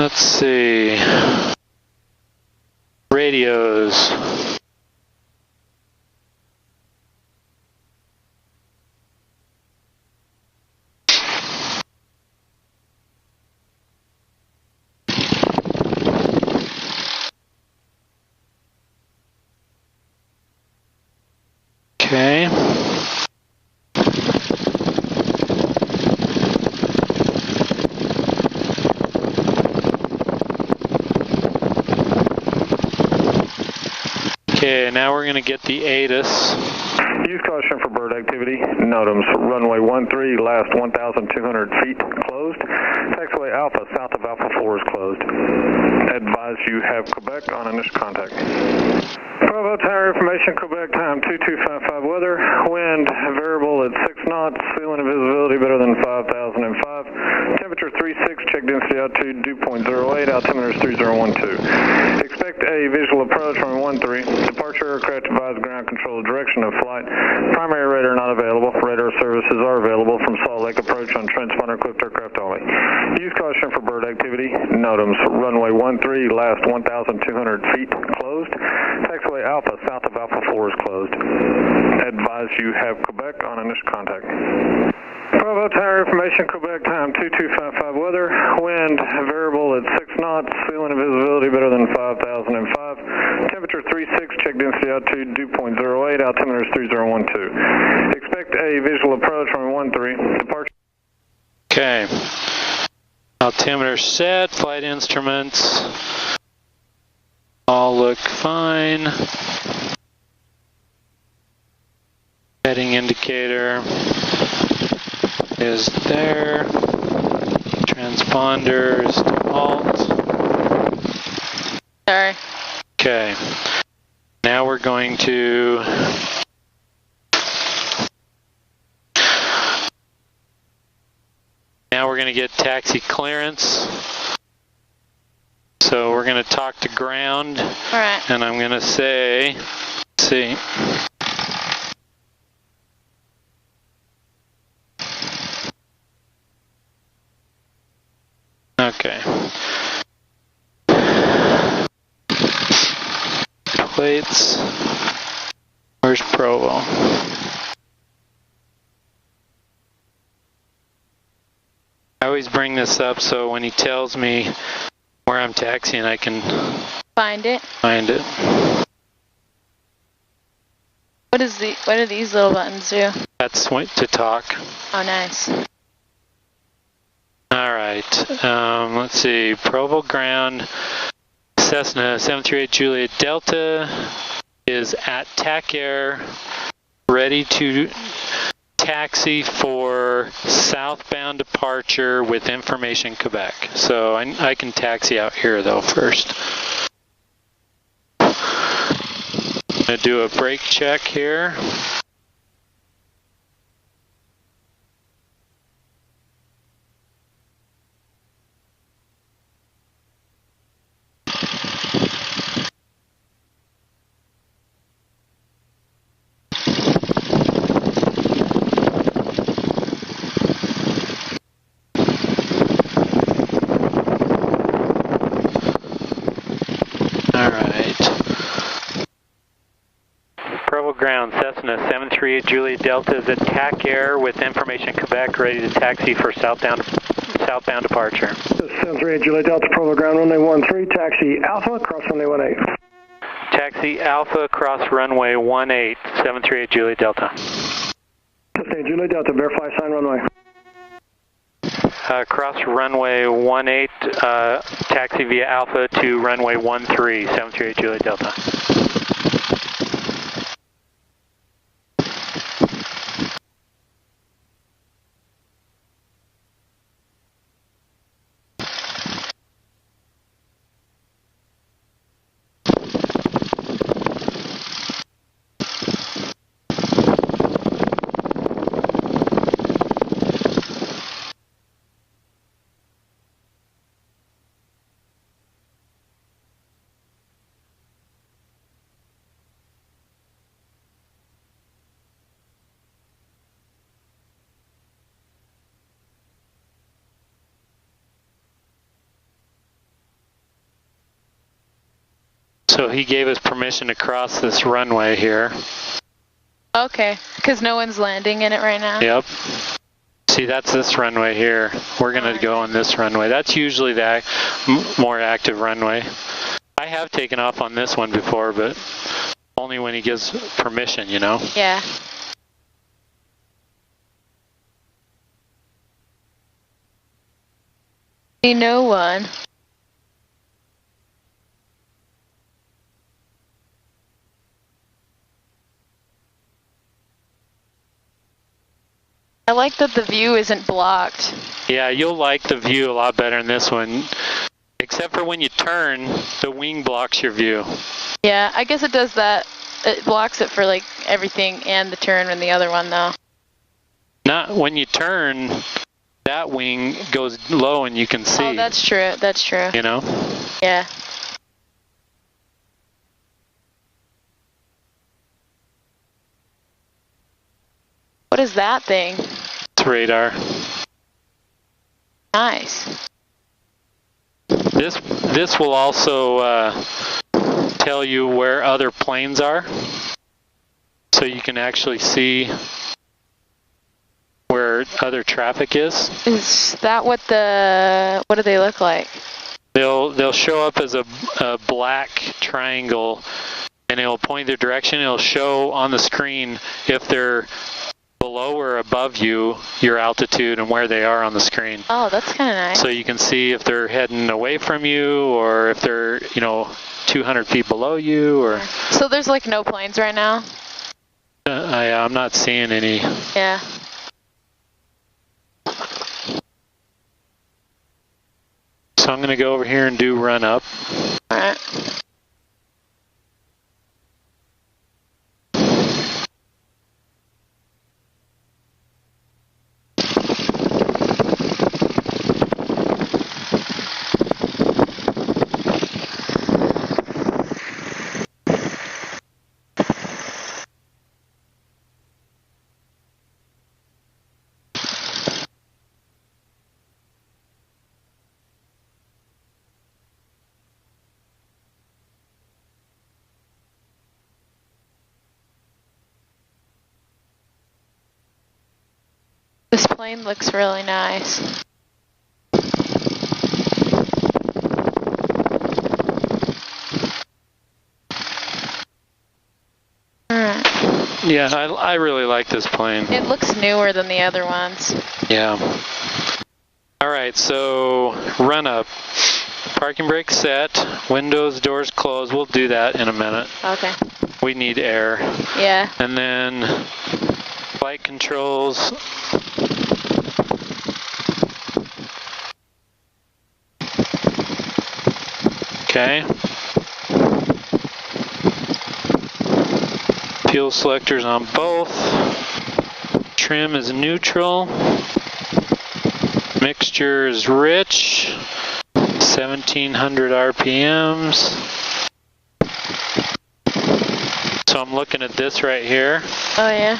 Let's see. Radios. Okay. Okay, now we're going to get the ATIS. Use caution for bird activity. NOTAMs, runway 13, last 1,200 feet closed. Taxiway Alpha, south of Alpha 4 is closed. Advise you have Quebec on initial contact. Bravo Tower information, Quebec time 2255 weather. Wind variable at 6 knots. Ceiling of visibility better than 5,005. Temperature 36, check density altitude dew point 08, altimeter is 3012. Expect a visual approach from 13. Departure aircraft advised ground control direction of flight. Primary radar not available. Radar services are available from Salt Lake approach on transponder equipped aircraft only. Use caution for bird activity. NOTAMs, runway 13, last 1,200 feet closed. Taxiway Alpha, south of Alpha 4 is closed. Advise you have Quebec on initial contact. Bravo Tower information, Quebec time 2255 weather. Wind variable at 6 knots. Ceiling of visibility better than 5,005. Temperature 36, check density altitude dew point 08, altimeter is 3012. Expect a visual approach from 13. Departure. Okay. Altimeter set, flight instruments. All look fine. Heading indicator is there. Transponders default. Sorry. Okay. Now we're going to get taxi clearance. So we're going to talk to ground. All right. And I'm going to say, let's see. Okay. Plates. Where's Provo? I always bring this up so when he tells me where I'm taxiing, I can find it. What do these little buttons do? That's to talk. Oh, nice. All right. Let's see. Provo ground. Cessna 738 Juliet Delta is at TAC Air, ready to taxi for southbound departure with information Quebec. So I can taxi out here though first. I'm going to do a brake check here. Ground, Cessna 738 Juliet Delta is at TAC Air with information Quebec, ready to taxi for southbound departure. 738 Juliet Delta, Provo ground, runway 13, taxi Alpha, cross runway 18. Taxi Alpha, cross runway 18, 738 Juliet Delta. 15 Juliet Delta, verify sign runway. Cross runway 18, taxi via Alpha to runway 13, 738 Juliet Delta. So he gave us permission to cross this runway here. Okay, because no one's landing in it right now. Yep. See, that's this runway here. We're going to go on this runway. That's usually the more active runway. I have taken off on this one before, but only when he gives permission, you know? Yeah. See no one. I like that the view isn't blocked. Yeah, you'll like the view a lot better in this one. Except for when you turn, the wing blocks your view. Yeah, I guess it does that. It blocks it for like everything and the turn in the other one though. Not when you turn, that wing goes low and you can see. Oh, that's true. That's true. You know? Yeah. What is that thing? It's radar. Nice. This will also tell you where other planes are, so you can actually see where other traffic is. Is that what do they look like? They'll show up as a black triangle, and it'll point their direction. It'll show on the screen if they're below or above you, your altitude, and where they are on the screen. Oh, that's kind of nice. So you can see if they're heading away from you, or if they're, 200 feet below you, or... So there's like no planes right now? I'm not seeing any. Yeah. So I'm going to go over here and do run up. Alright. This plane looks really nice. Alright. Yeah, I really like this plane. It looks newer than the other ones. Yeah. Alright, so run up. Parking brake set, windows, doors closed. We'll do that in a minute. Okay. We need air. Yeah. And then flight controls. Okay. Fuel selectors on both. Trim is neutral. Mixture is rich. 1700 RPMs. So I'm looking at this right here. Oh yeah.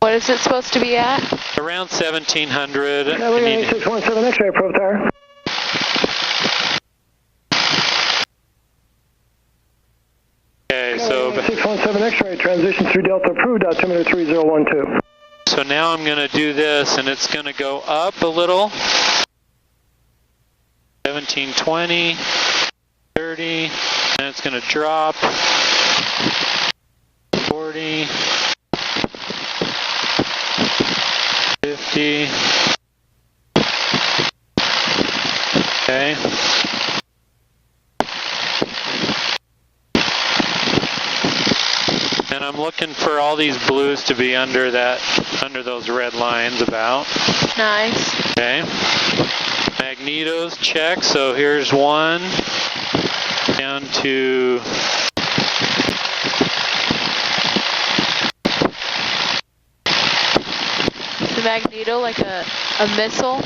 What is it supposed to be at? Around 1700. We're going 617 X-ray, probe tower. Okay, so 617 X-ray, transition through Delta approved, altimeter 3012. So now I'm going to do this, and it's going to go up a little. 1720, 30, and it's going to drop. 40, 50. Okay. And I'm looking for all these blues to be under those red lines about. Nice. Okay. Magnetos check, so here's one. Down to The magneto like a missile.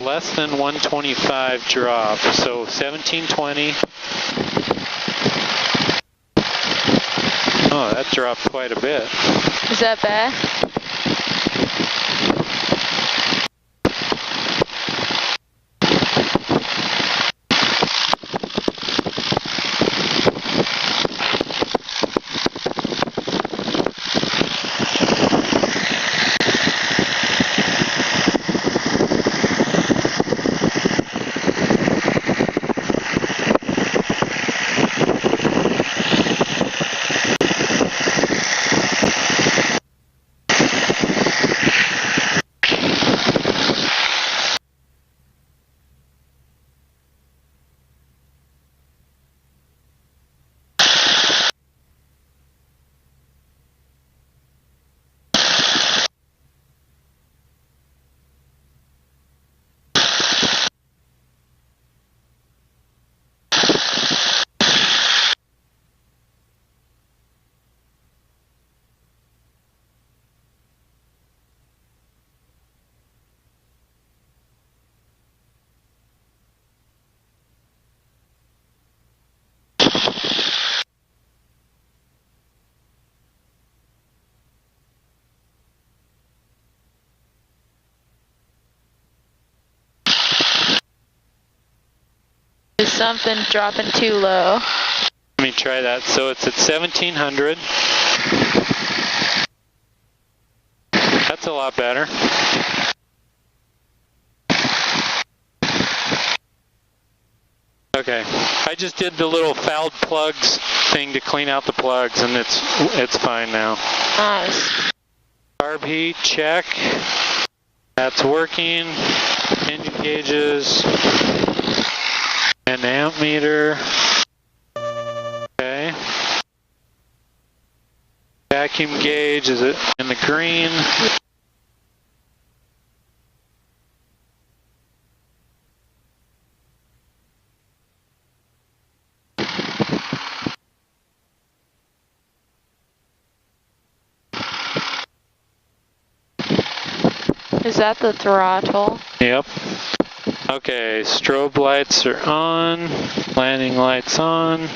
less than 125 drop, so 1720. Oh, that dropped quite a bit. Is that bad? something dropping too low. Let me try that. So it's at 1700. That's a lot better. Okay, I just did the little fouled plugs thing to clean out the plugs, and it's fine now. Nice. Carb heat, check. That's working. Engine gauges. And the amp meter. Okay. Vacuum gauge, is it in the green? Is that the throttle? Yep. Okay, strobe lights are on. Landing lights on.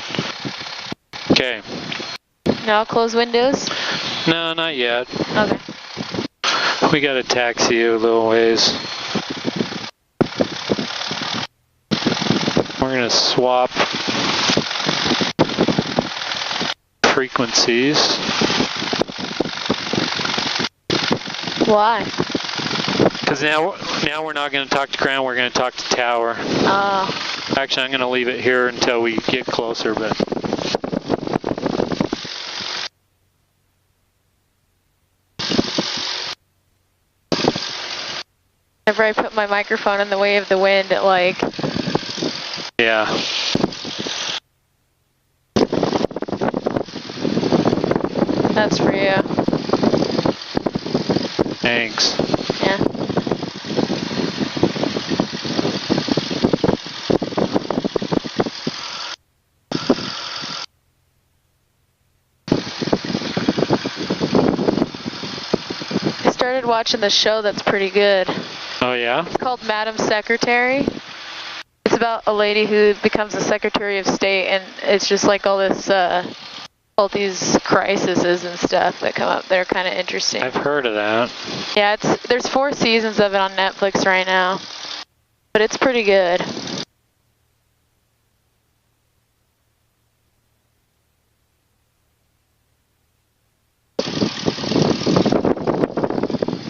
Okay. Now close windows? No, not yet. Okay. We gotta taxi a little ways. We're gonna swap frequencies. Why? Because now we're not going to talk to ground, we're going to talk to tower. Actually, I'm going to leave it here until we get closer, but... Whenever I put my microphone in the way of the wind, it like... Yeah. That's for you. Thanks. Yeah. I started watching the show that's pretty good. Oh, yeah? It's called Madam Secretary. It's about a lady who becomes a Secretary of State, and it's just like all this, all these crises and stuff that come up. They're kind of interesting. I've heard of that. Yeah, there's 4 seasons of it on Netflix right now, but it's pretty good.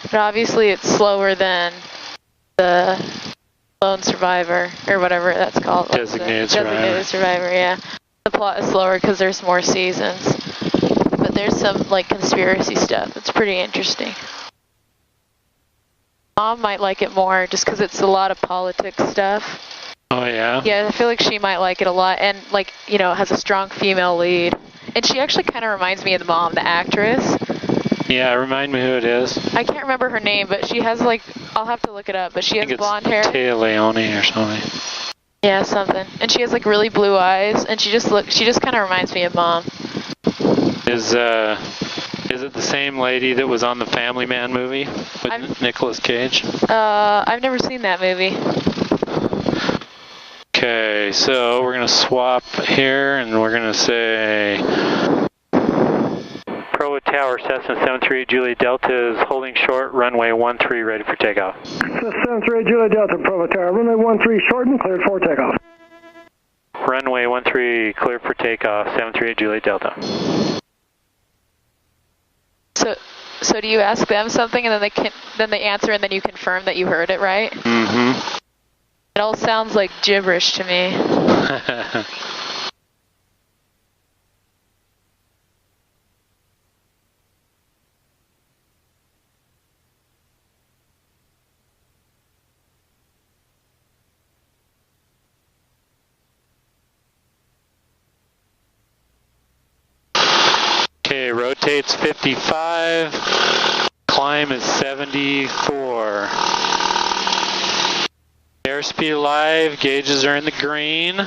But obviously it's slower than the Lone Survivor, or whatever that's called. Designated Survivor. Designated Survivor, yeah. The plot is slower because there's more seasons. But there's some, like, conspiracy stuff. It's pretty interesting. Mom might like it more just because it's a lot of politics stuff. Oh, yeah? Yeah, I feel like she might like it a lot. And, like, you know, it has a strong female lead. And she actually kind of reminds me of the mom, the actress. Yeah, remind me who it is. I can't remember her name, but she has, like, I'll have to look it up, but she has blonde hair. Téa Leoni or something. Yeah, something. And she has, like, really blue eyes, and she just kind of reminds me of Mom. Is it the same lady that was on the Family Man movie with Nicolas Cage? I've never seen that movie. Okay, so we're gonna swap here, and we're gonna say Provo Tower, Cessna 738 Juliet Delta is holding short, runway 13 ready for takeoff. Cessna 738 Juliet Delta, Provo Tower, runway 13 short and cleared for takeoff. Runway 13 cleared for takeoff, 738 Juliet Delta. So do you ask them something and then they answer and then you confirm that you heard it right? Mm-hmm. It all sounds like gibberish to me. Okay, rotates 55, climb is 74. Airspeed live, gauges are in the green.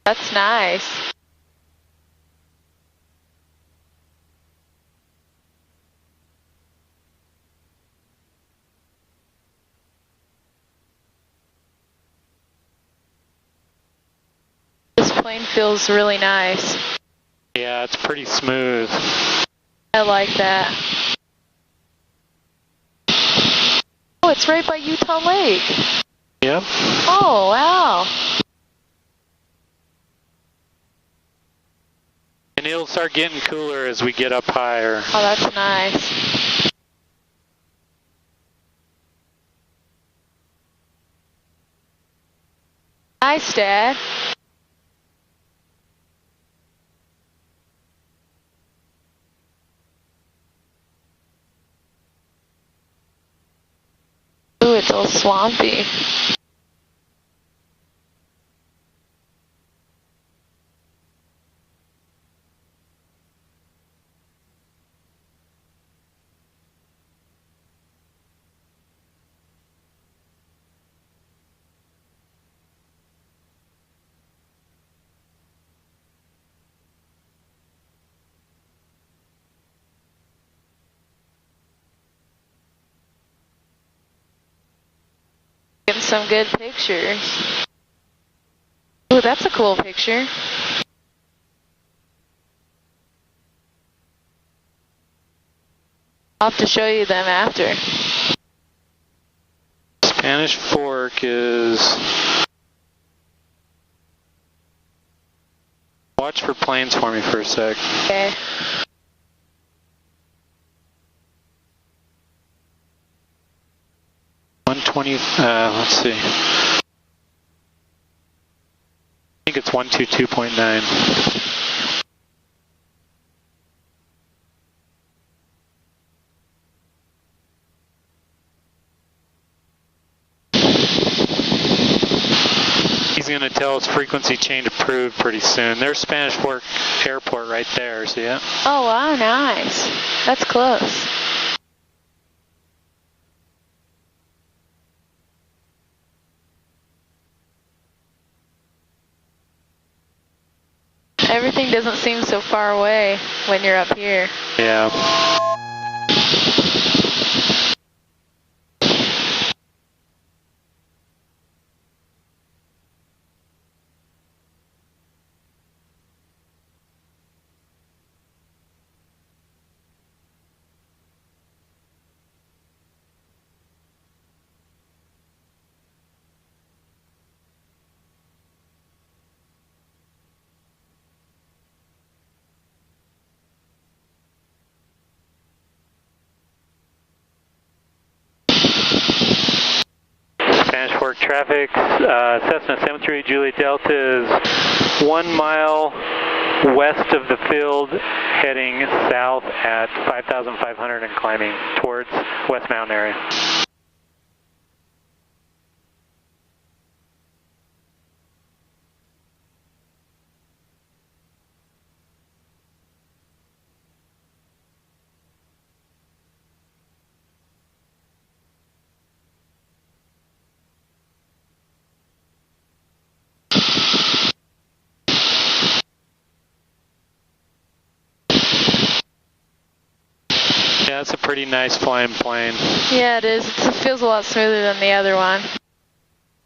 That's nice. plane feels really nice. Yeah, it's pretty smooth. I like that. Oh, it's right by Utah Lake. Yep. Oh, wow. And it'll start getting cooler as we get up higher. Oh, that's nice. Nice, Dad. Ooh, it's all swampy. Getting some good pictures. Ooh, that's a cool picture. I'll have to show you them after. Spanish Fork is... Watch for planes for me for a sec. Okay. Let's see. I think it's 122.9. He's going to tell us frequency change approved pretty soon. There's Spanish Fork Airport right there, see it? Oh, wow, nice. That's close. Everything doesn't seem so far away when you're up here. Yeah. Spanish Fork traffic, Cessna 738 Juliet Delta is 1 mile west of the field, heading south at 5,500 and climbing towards West Mountain area. Yeah, it's a pretty nice flying plane. Yeah, it is. It feels a lot smoother than the other one.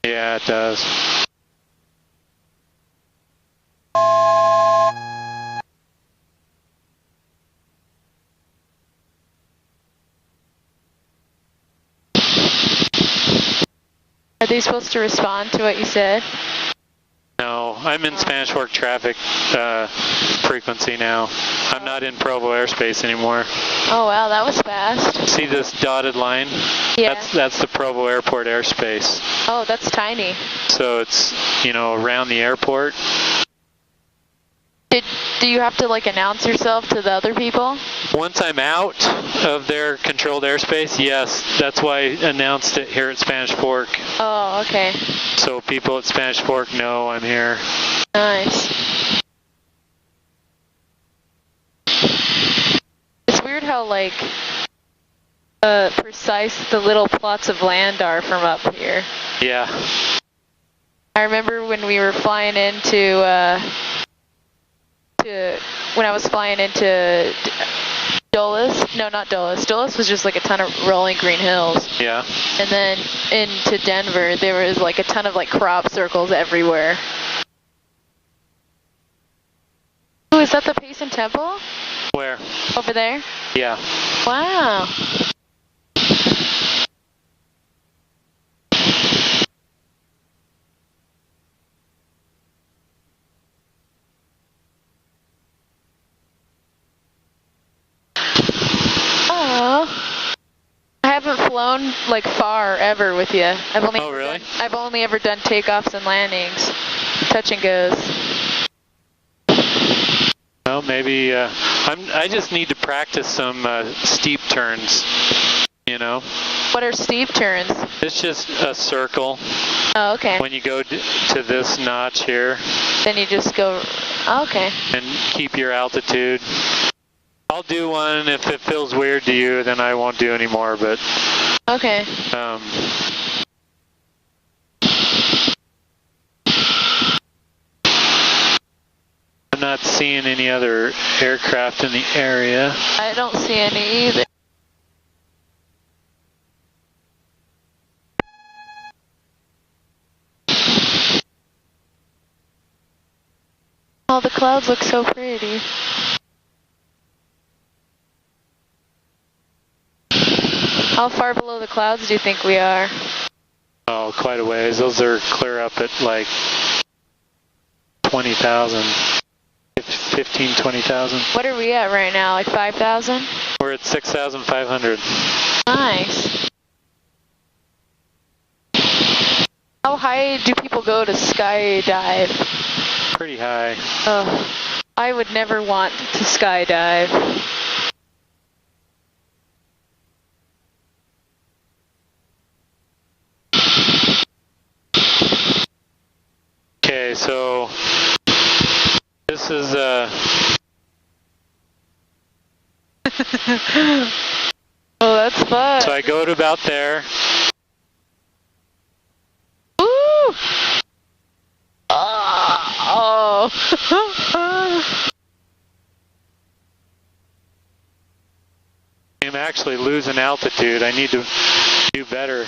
Yeah, it does. Are they supposed to respond to what you said? No, I'm in Spanish Fork traffic frequency now. I'm not in Provo airspace anymore. Oh wow, that was fast. See this dotted line? Yeah. That's the Provo Airport airspace. Oh, that's tiny. So it's, you know, around the airport. Do you have to like announce yourself to the other people? Once I'm out of their controlled airspace, yes, that's why I announced it here at Spanish Fork. Oh, okay. So people at Spanish Fork know I'm here. Nice. It's weird how like precise the little plots of land are from up here. Yeah. I remember when we were flying into when I was flying into Dulles. No, not Dulles. Dulles was just like a ton of rolling green hills. Yeah. And then into Denver, there was like a ton of like crop circles everywhere. Ooh, is that the Payson Temple? Where? Over there? Yeah. Wow. Oh. I haven't flown like far ever with you. Oh, really? I've only ever done takeoffs and landings. Touch and goes. Well, maybe I just need to practice some steep turns. You know. What are steep turns? It's just a circle. Oh, okay. When you go to this notch here. Then you just go. Oh, okay. And keep your altitude. I'll do one. If it feels weird to you, then I won't do any more. But. Okay. I'm not seeing any other aircraft in the area. I don't see any either. Oh, the clouds look so pretty. How far below the clouds do you think we are? Oh, quite a ways. Those are clear up at like 20,000. 15, 20,000. What are we at right now? Like 5,000? We're at 6,500. Nice. How high do people go to skydive? Pretty high. Oh, I would never want to skydive. Okay, so this is Oh, that's fun. So I go to about there. Woo! Oh. I'm actually losing altitude. I need to do better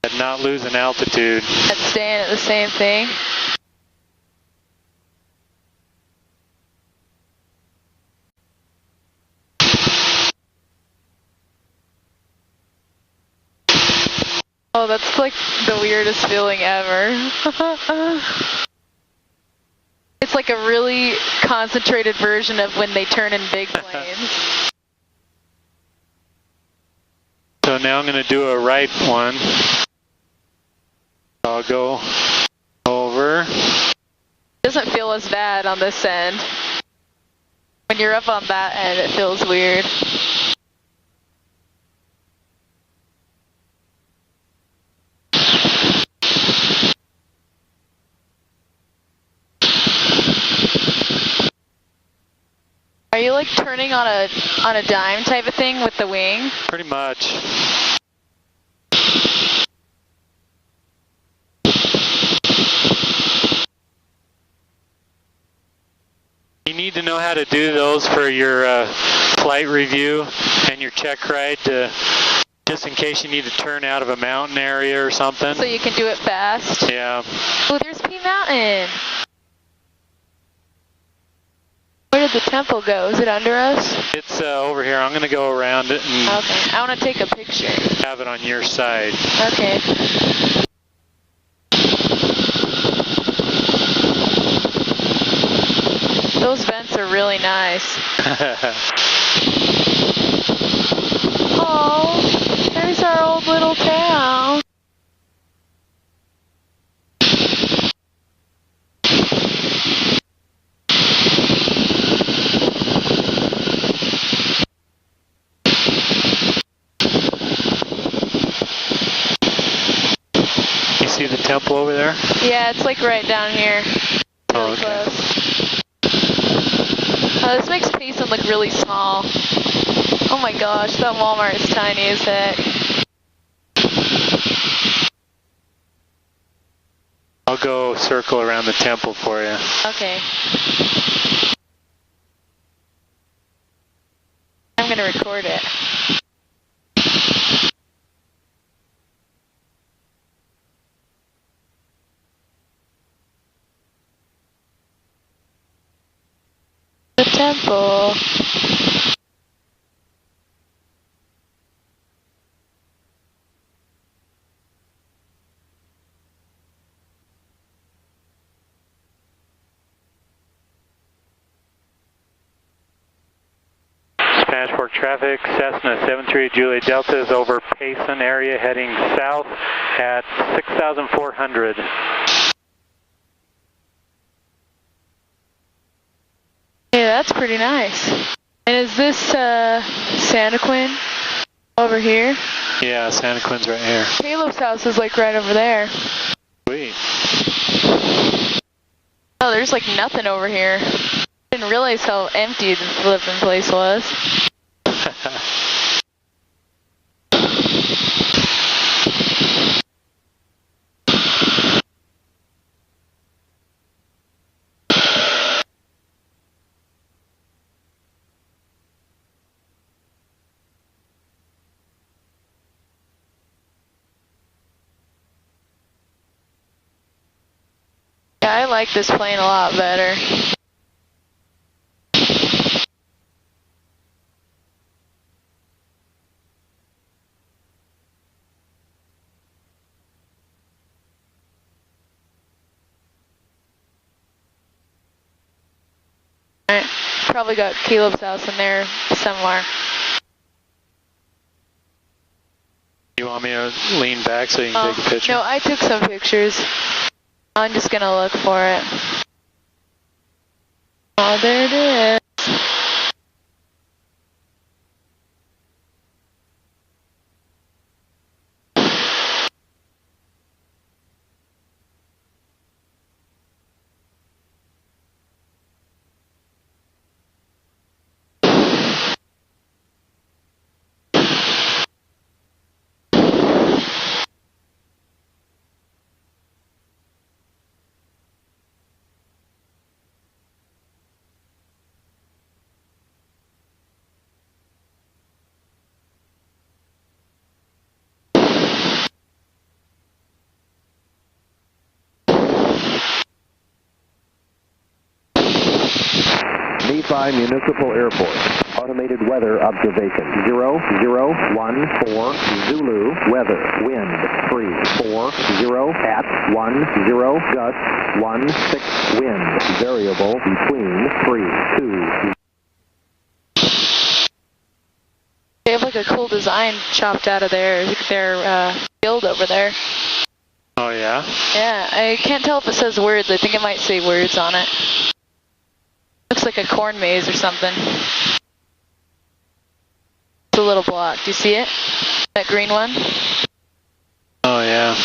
at not losing altitude. At staying at the same thing. Oh, that's like the weirdest feeling ever. It's like a really concentrated version of when they turn in big planes. So now I'm going to do a right one. I'll go over. Doesn't feel as bad on this end. When you're up on that end, it feels weird. Are you like turning on a dime type of thing with the wing? Pretty much. You need to know how to do those for your flight review and your check ride, just in case you need to turn out of a mountain area or something. So you can do it fast? Yeah. Oh, there's P Mountain. Where did the temple go? Is it under us? It's over here. I'm going to go around it and okay. I want to take a picture. Have it on your side. Okay. Those vents are really nice. Oh, there's our old little town. You see the temple over there? Yeah, it's like right down here. Really okay. Close. Oh, this makes Payson look really small. Oh my gosh, that Walmart is tiny as heck. I'll go circle around the temple for you. Okay. I'm gonna record it. temple. Spanish traffic, Cessna 738 Juliet Delta is over Payson area heading south at 6,400. Yeah, that's pretty nice. And is this Santaquin over here? Yeah, Santaquin's right here. Caleb's house is like right over there. Sweet. Oh, there's like nothing over here. Didn't realize how empty the living place was. Yeah, I like this plane a lot better. Alright, probably got Caleb's house in there somewhere. You want me to lean back so you can take a picture? No, I took some pictures. I'm just gonna look for it. Oh, there it is. Nephi Municipal Airport. Automated weather observation. 0014 Zulu. Weather. Wind 340 at 10 gust 16 wind. Variable between 3 2. They have like a cool design chopped out of their field over there. Oh yeah? Yeah, I can't tell if it says words. I think it might say words on it. Looks like a corn maze or something. It's a little block. Do you see it? That green one? Oh yeah.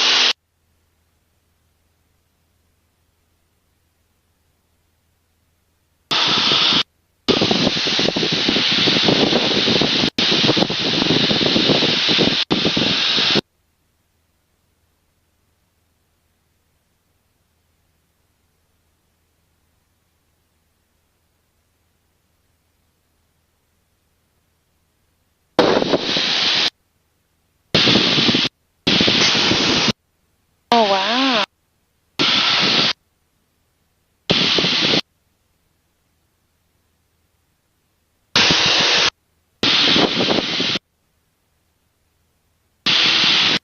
Oh, wow.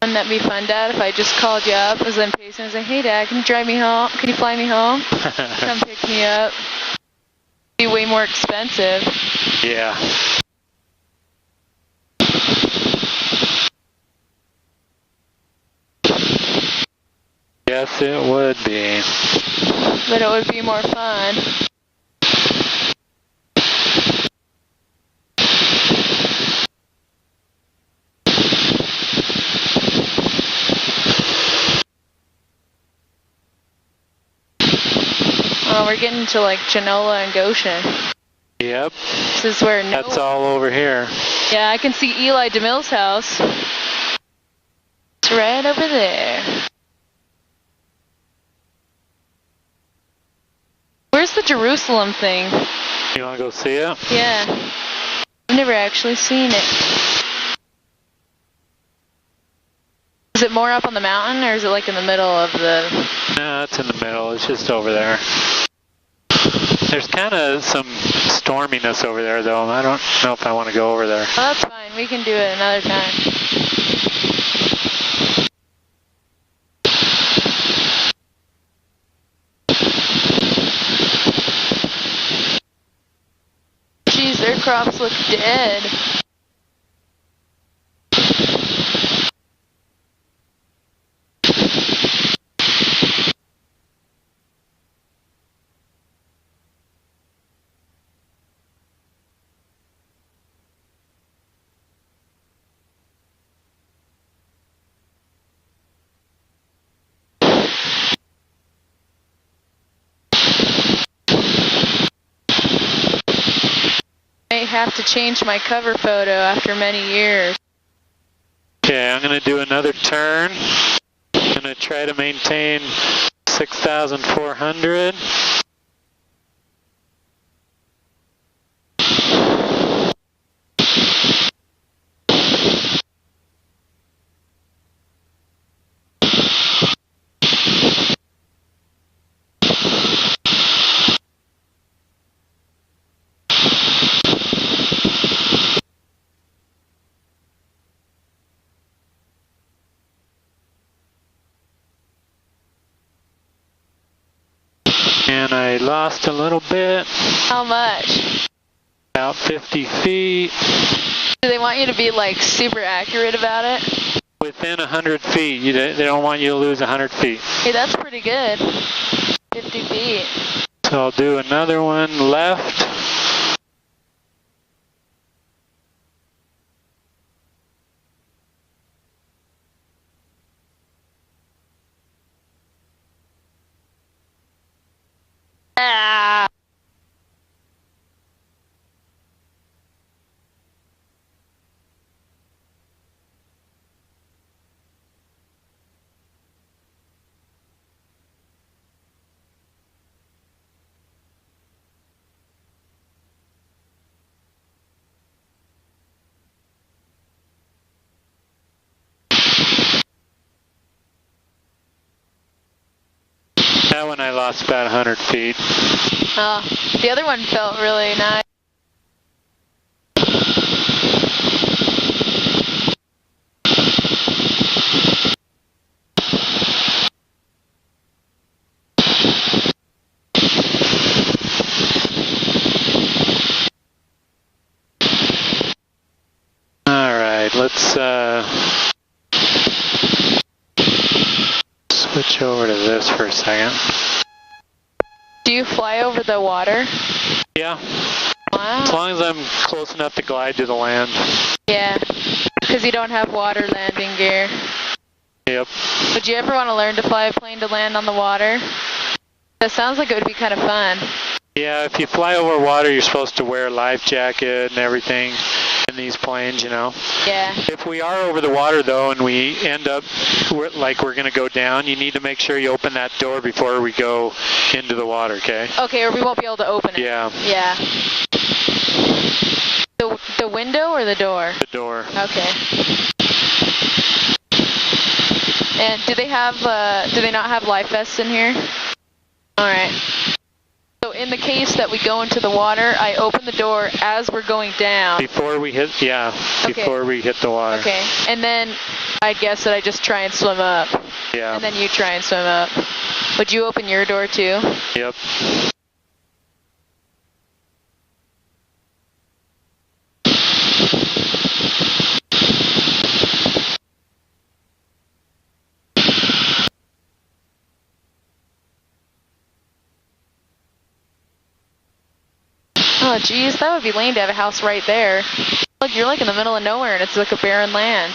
Wouldn't that be fun, Dad, if I just called you up as I'm pacing and say, hey, Dad, can you drive me home? Can you fly me home? Come pick me up. Be way more expensive. Yeah. Yes, it would be. But it would be more fun. Oh, we're getting to like Genola and Goshen. Yep. This is where That's all over here. Yeah, I can see Eli DeMille's house. It's right over there. Where's the Jerusalem thing? You want to go see it? Yeah. I've never actually seen it. Is it more up on the mountain, or is it like in the middle of the... No, it's in the middle. It's just over there. There's kind of some storminess over there, though. I don't know if I want to go over there. Oh, that's fine. We can do it another time. Jeez, their crops look dead. I have to change my cover photo after many years. Okay, I'm going to do another turn. I'm going to try to maintain 6,400. And I lost a little bit, How much? about 50 feet. Do they want you to be like super accurate about it? Within 100 feet. They don't want you to lose 100 feet. Hey, that's pretty good. 50 feet. So I'll do another one left. Ah! That one I lost about 100 feet. Oh, the other one felt really nice. Alright, let's switch over to this for a second. Do you fly over the water? Yeah, Wow. as long as I'm close enough to glide to the land. Yeah, because you don't have water landing gear. Yep. Would you ever want to learn to fly a plane to land on the water? That sounds like it would be kind of fun. Yeah, if you fly over water, you're supposed to wear a life jacket and everything in these planes, you know. Yeah. If we are over the water, though, and we end up like we're going to go down, you need to make sure you open that door before we go into the water, okay? Okay, or we won't be able to open it. Yeah. Yeah. The window or the door? The door. Okay. And do they not have life vests in here? Alright. So in the case that we go into the water, I open the door as we're going down. Before we hit, before we hit the water. Okay. And then I guess that I just try and swim up. Yeah. And then you try and swim up. Would you open your door too? Yep. Oh geez, that would be lame to have a house right there. Look, you're like in the middle of nowhere and it's like a barren land.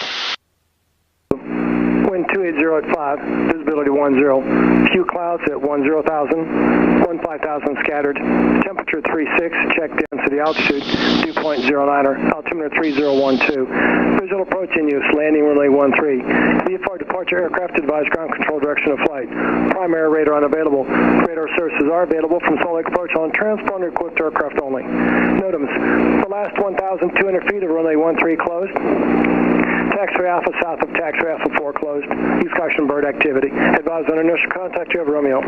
Wind 280 at 5, visibility 10. Few clouds at 10,000, 15,000 scattered. Temperature 36, check density altitude, dew point 09er, altimeter 3012. Visual approach in use, landing runway 13. VFR departure aircraft advised ground control direction of flight. Primary radar unavailable. Radar services are available from Salt Lake approach on transponder equipped aircraft only. NOTAMs, the last 1,200 feet of runway 13 closed. Taxiway Alpha south of Taxiway Alpha 4 closed. Use caution bird activity. Advise on initial contact, you have Romeo.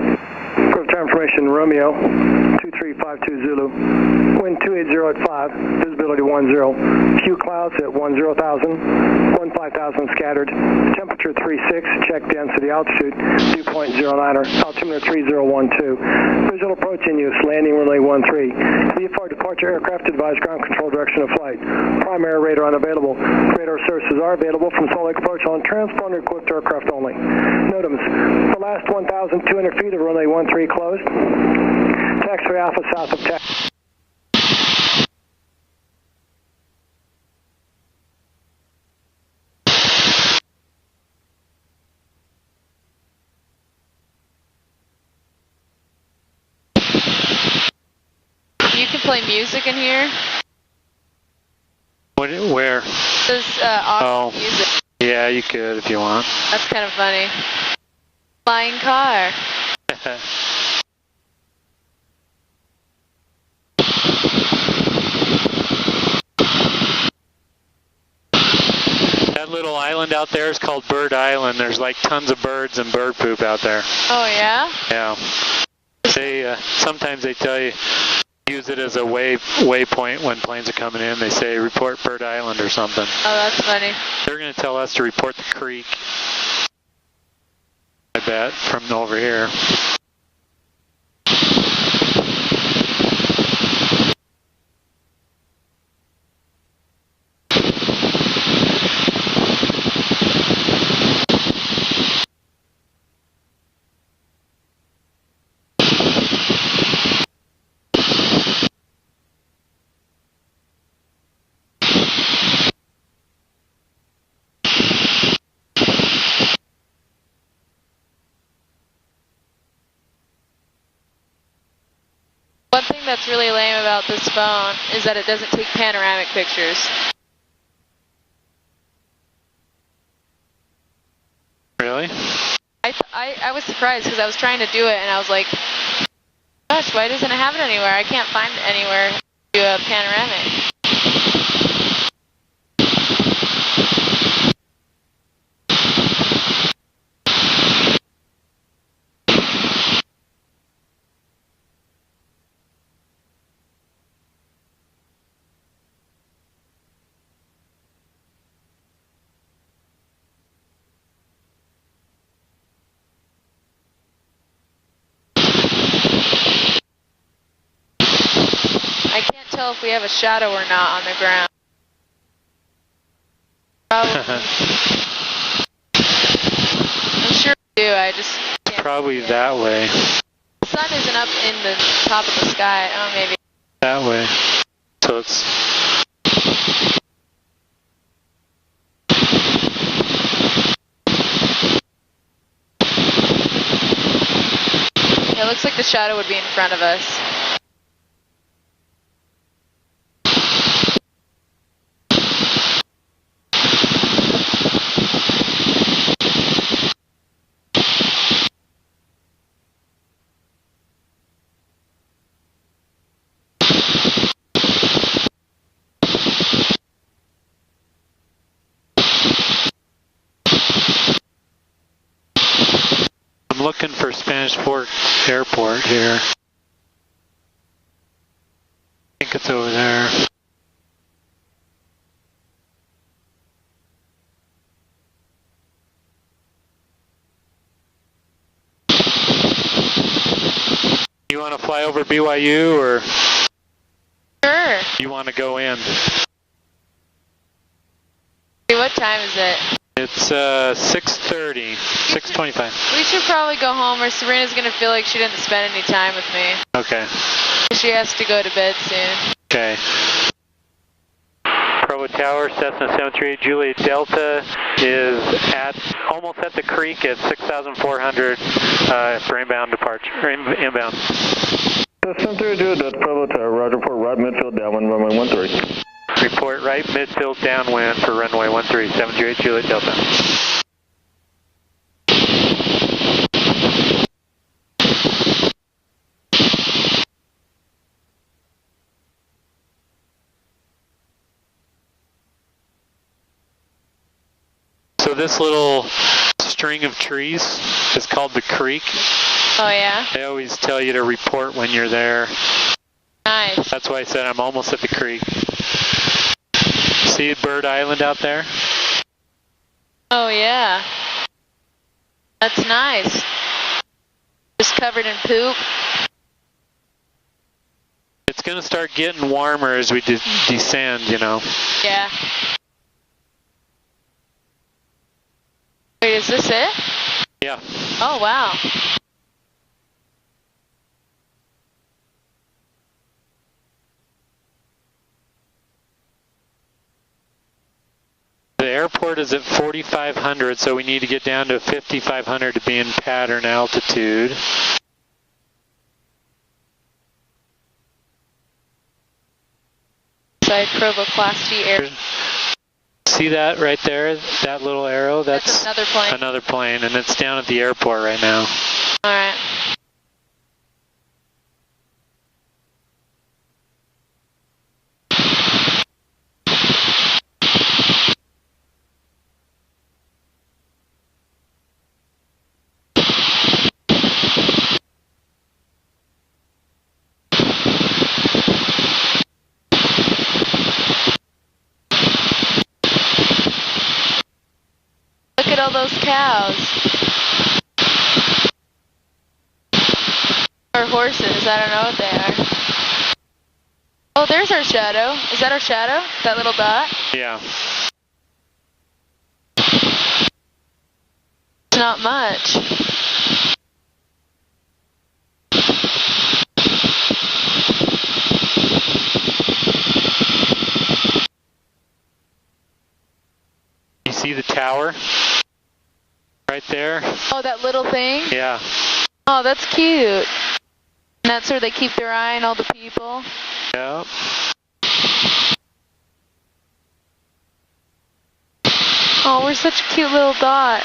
For time information, Romeo 2 2352 Zulu. Wind 280 at 5, visibility 10. Few clouds at 10,000, 15,000 scattered. Temperature 36, check density, altitude, dew point 09er, altimeter 3012. Visual approach in use, landing runway 13. VFR departure aircraft advise ground control direction of flight. Primary radar unavailable. Radar services are available from Salt Lake approach on transponder equipped aircraft only. NOTAMs, the last 1,200 feet of runway 13 closed. Taxiway Alpha south of taxi. You can play music in here. Where? This audio music. Yeah, you could if you want. That's kind of funny. Flying car. That little island out there is called Bird Island. There's like tons of birds and bird poop out there. Oh yeah? Yeah. They sometimes they tell you use it as a waypoint when planes are coming in. They say report Bird Island or something. Oh, that's funny. They're going to tell us to report the creek. I bet from over here. One thing that's really lame about this phone is that it doesn't take panoramic pictures. Really? I was surprised because I was trying to do it and I was like, gosh, why doesn't it have it anywhere? I can't find it anywhere to do a panoramic. I can't tell if we have a shadow or not on the ground. Probably. I'm sure we do, I just can't. Probably that way. The sun isn't up in the top of the sky. Oh, maybe. That way. So it's... It looks like the shadow would be in front of us. I'm looking for Spanish Fork Airport here. I think it's over there. You want to fly over BYU or Sure. you want to go in? Hey, what time is it? It's 6:30, 6:25. We should probably go home or Serena's going to feel like she didn't spend any time with me. Okay. She has to go to bed soon. Okay. Provo Tower, Cessna 738 Juliet Delta is almost at the creek at 6,400 for inbound departure, or inbound. Cessna 738 Provo Tower, roger for right midfield downwind runway 13. Report right midfield downwind for runway 13, 738 Juliet Delta. So this little string of trees is called the creek. Oh yeah? They always tell you to report when you're there. Nice. That's why I said I'm almost at the creek. See Bird Island out there? Oh yeah. That's nice. Just covered in poop. It's going to start getting warmer as we descend, you know. Yeah. Wait, is this it? Yeah. Oh wow. The airport is at 4,500, so we need to get down to 5,500 to be in pattern altitude. Side Provoplasty Air. See that right there? That little arrow? That's another plane. Another plane, and it's down at the airport right now. Alright. Look at all those cows. Or horses, I don't know what they are. Oh, there's our shadow. Is that our shadow? That little dot? Yeah. It's not much. You see the tower? Right there? Oh, that little thing? Yeah. Oh, that's cute. And that's where they keep their eye on all the people. Yeah. Oh, we're such a cute little dot.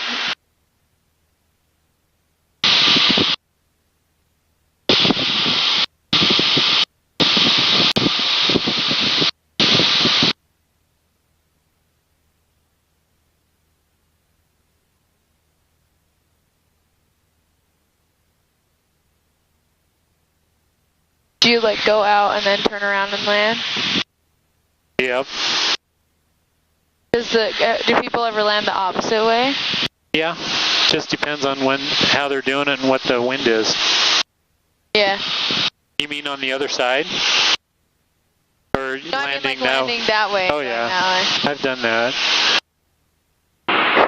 Do you like go out and then turn around and land? Yep. Do people ever land the opposite way? Yeah. Just depends on how they're doing it and what the wind is. Yeah. You mean on the other side? Or No, I mean like now? landing that way. Oh going yeah. that way. I've done that.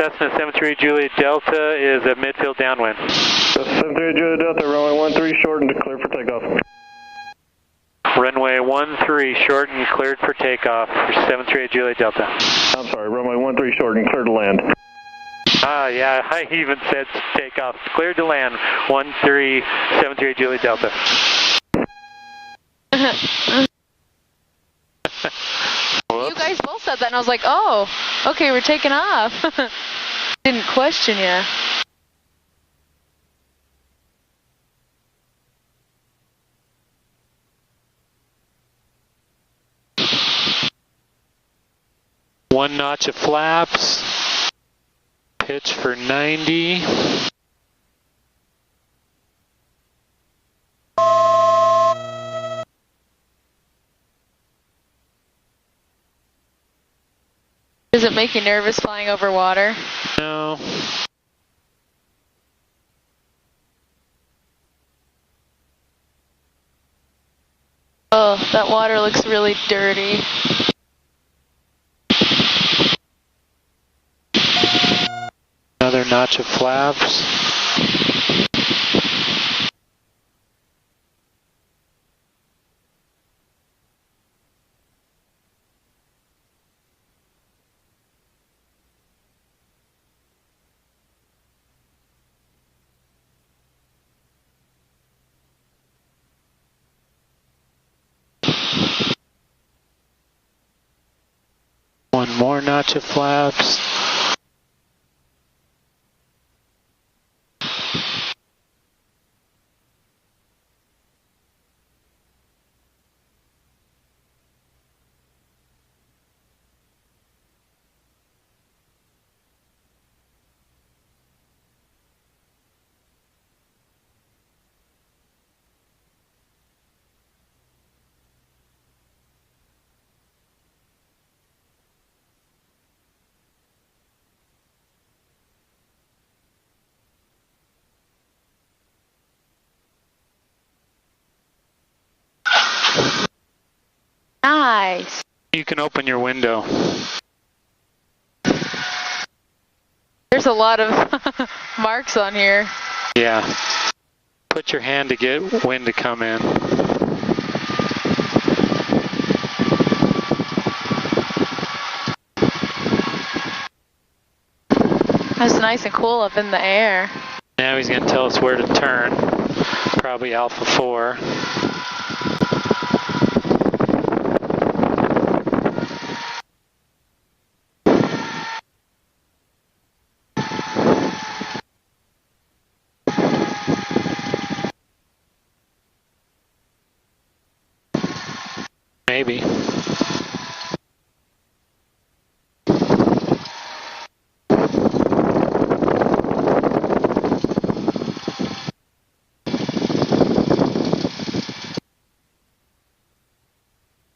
Cessna 73 Juliet Delta is at midfield downwind. 73 Juliet Delta, runway 13 short and clear for takeoff. Runway 13 short and cleared for takeoff for 73 Juliet Delta. I'm sorry, runway 13 short and clear to land. Ah, yeah, I even said takeoff. Cleared to land, 13 73 Juliet Delta. You guys both said that, and I was like, oh, okay, we're taking off. Didn't question you. One notch of flaps. Pitch for 90. Does it make you nervous flying over water? No. Oh, that water looks really dirty. Another notch of flaps. One more notch of flaps. Nice. You can open your window. There's a lot of marks on here. Yeah. Put your hand to get wind to come in. It's nice and cool up in the air. Now he's going to tell us where to turn. Probably Alpha 4. Maybe.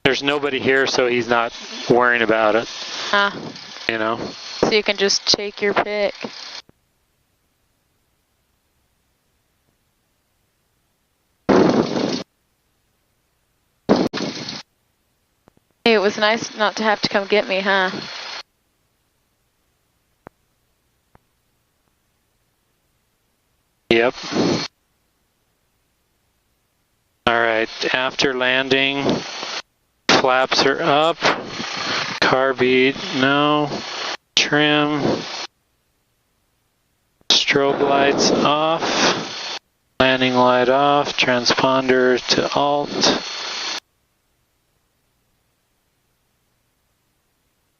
There's nobody here, so he's not worrying about it. You know? So you can just take your pick. Hey, it was nice not to have to come get me, huh? Yep. Alright, after landing, flaps are up, carb, no, trim, strobe lights off, landing light off, transponder to alt,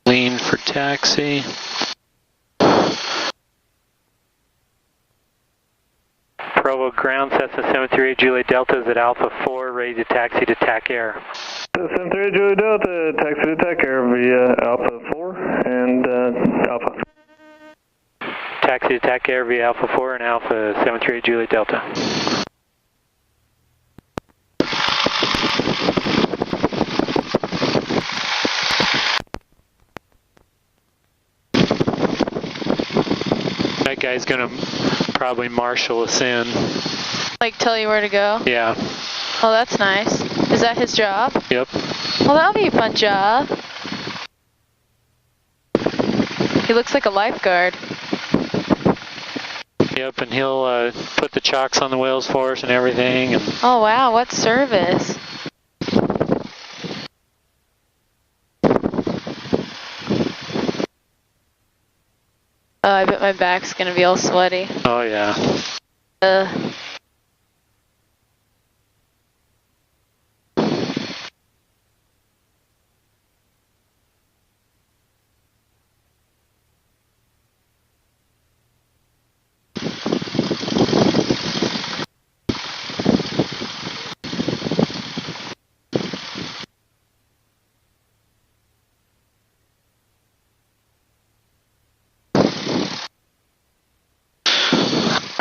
lean for taxi. Provo ground, Cessna 738 Juliet Delta is at Alpha 4, ready to taxi to TAC Air. 738 Juliet Delta, taxi to TAC Air via Alpha 4 and Alpha. Taxi to TAC Air via Alpha 4 and Alpha 738 Juliet Delta. That guy's gonna probably marshal us in. Like tell you where to go? Yeah. Oh, that's nice. Is that his job? Yep. Well, that'll be a fun job. He looks like a lifeguard. Yep, and he'll put the chocks on the wheels for us and everything. And Oh, wow, what service? Oh, I bet my back's gonna be all sweaty. oh yeah.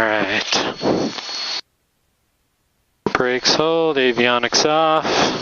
Alright. Brakes hold, avionics off.